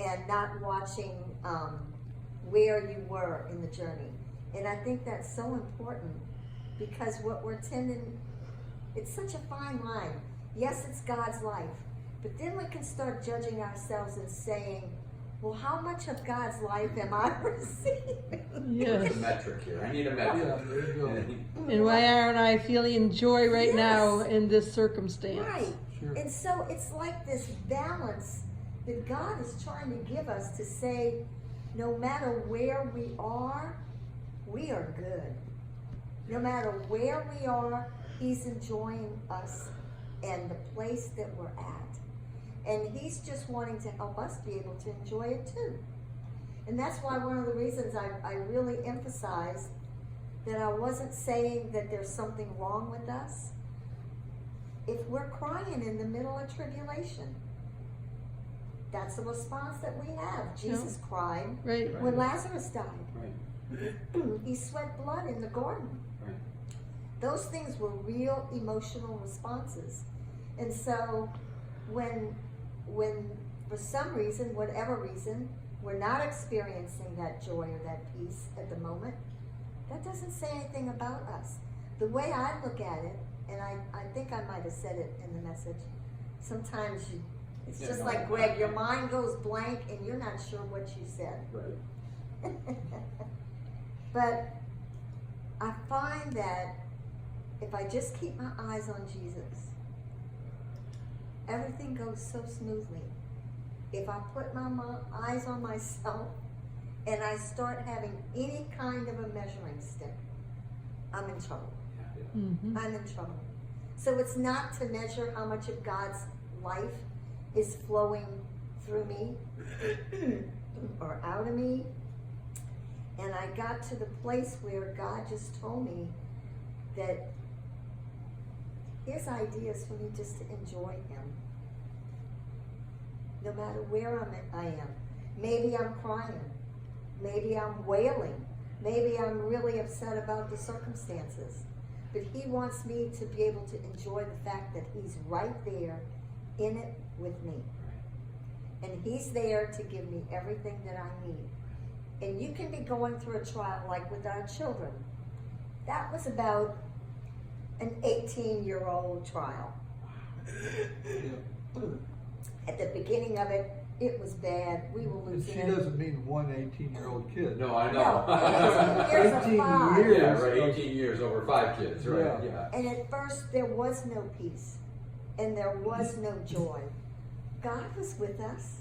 and not watching where you were in the journey. And I think that's so important, because what we're tending, it's such a fine line. Yes, it's God's life, but then we can start judging ourselves and saying, well, how much of God's life am I receiving? Yes. There's a metric here. I need a metric. Yeah, there you go. And why aren't I feeling joy right now in this circumstance? Right. Sure. And so it's like this balance that God is trying to give us to say, no matter where we are good. No matter where we are, He's enjoying us and the place that we're at. And He's just wanting to help us be able to enjoy it too. And that's why one of the reasons I really emphasize that I wasn't saying that there's something wrong with us. If we're crying in the middle of tribulation, that's the response that we have. Jesus cried Right. when Lazarus died. Right. He sweat blood in the garden. Right. Those things were real emotional responses. And so when for some reason, whatever reason, we're not experiencing that joy or that peace at the moment, that doesn't say anything about us. The way I look at it, and I think I might have said it in the message, sometimes it's just like Greg, your mind goes blank and you're not sure what you said. Right. But I find that if I just keep my eyes on Jesus, everything goes so smoothly. If I put my eyes on myself and I start having any kind of a measuring stick, I'm in trouble. Mm-hmm. I'm in trouble. So it's not to measure how much of God's life is flowing through me or out of me. And I got to the place where God just told me that His idea is for me just to enjoy Him. No matter where I am. Maybe I'm crying. Maybe I'm wailing. Maybe I'm really upset about the circumstances. But He wants me to be able to enjoy the fact that He's right there in it with me. And He's there to give me everything that I need. And you can be going through a trial like with our children. That was about an 18-year-old trial. Yeah. At the beginning of it, it was bad. We were And losing she it. doesn't mean one 18-year-old kid. No, I No, know. 18 years of 18 five. years. Yeah, right. 18 years over 5 kids. Right. Yeah. Yeah. And at first, there was no peace. And there was no joy. God was with us.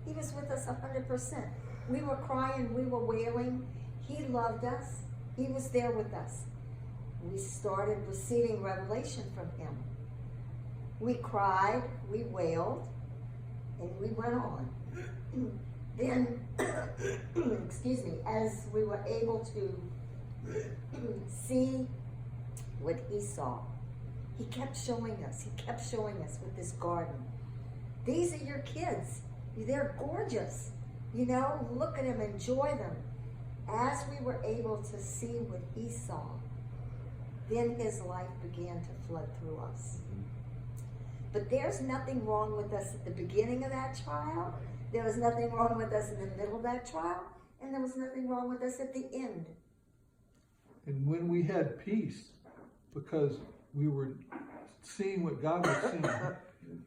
He was with us 100%. We were crying. We were wailing. He loved us. He was there with us. We started receiving revelation from Him. We cried. We wailed. And we went on. Then, excuse me, as we were able to see what He saw, He kept showing us. He kept showing us with this garden. These are your kids. They're gorgeous. You know, look at them, enjoy them. As we were able to see what He saw, then His life began to flood through us. But there's nothing wrong with us at the beginning of that trial. There was nothing wrong with us in the middle of that trial. And there was nothing wrong with us at the end. And when we had peace, because we were seeing what God was seeing,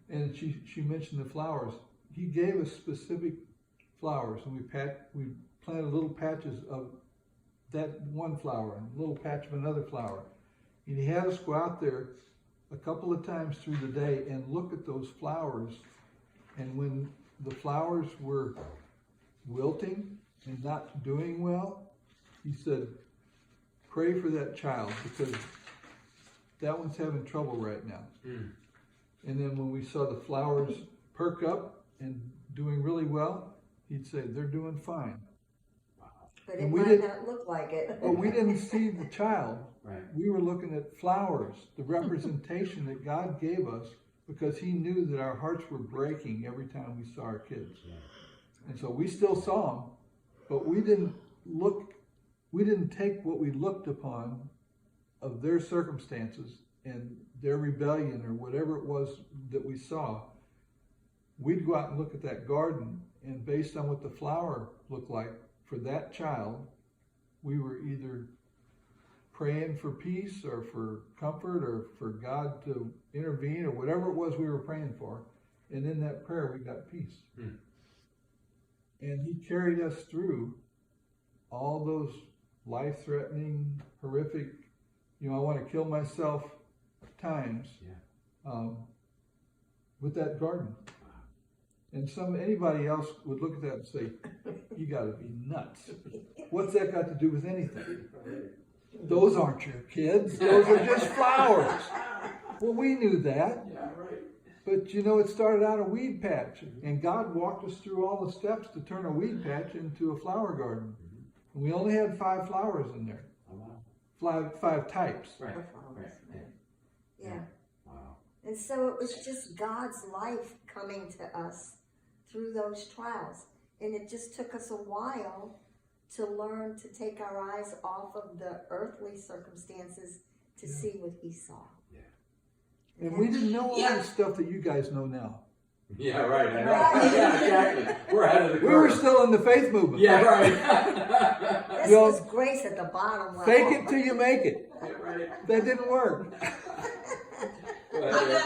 and she mentioned the flowers, He gave us specific flowers, and we planted little patches of that one flower and a little patch of another flower. And He had us go out there a couple of times through the day and look at those flowers. And when the flowers were wilting and not doing well, He said, pray for that child, because that one's having trouble right now. Mm. And then when we saw the flowers perk up and doing really well, He'd say, they're doing fine. But it And we might didn't- not look like it. But we didn't see the child. Right. We were looking at flowers, the representation that God gave us, because He knew that our hearts were breaking every time we saw our kids. And so we still saw them, but we didn't take what we looked upon of their circumstances and their rebellion or whatever it was that we saw. We'd go out and look at that garden and based on what the flower looked like for that child, we were either praying for peace or for comfort or for God to intervene or whatever it was we were praying for. And in that prayer, we got peace. And he carried us through all those life-threatening, horrific, I want to kill myself times with that garden. And anybody else would look at that and say, you got to be nuts. What's that got to do with anything? Those aren't your kids. Those are just flowers. Well, we knew that. Yeah, right. But it started out a weed patch. And God walked us through all the steps to turn a weed patch into a flower garden. And we only had 5 flowers in there. Oh, wow. 5 types. Right. Flowers, Right. Yeah. Wow. And so it was just God's life coming to us through those trials. And it just took us a while to learn to take our eyes off of the earthly circumstances to see what he saw. And we didn't know all the stuff that you guys know now. Yeah, right. I know. Right. Yeah, exactly. We're ahead of the curve. We were still in the faith movement. Yeah, right. This You know, was grace at the bottom level. Fake it till you make it. Yeah, right. That didn't work. Go ahead, Eric.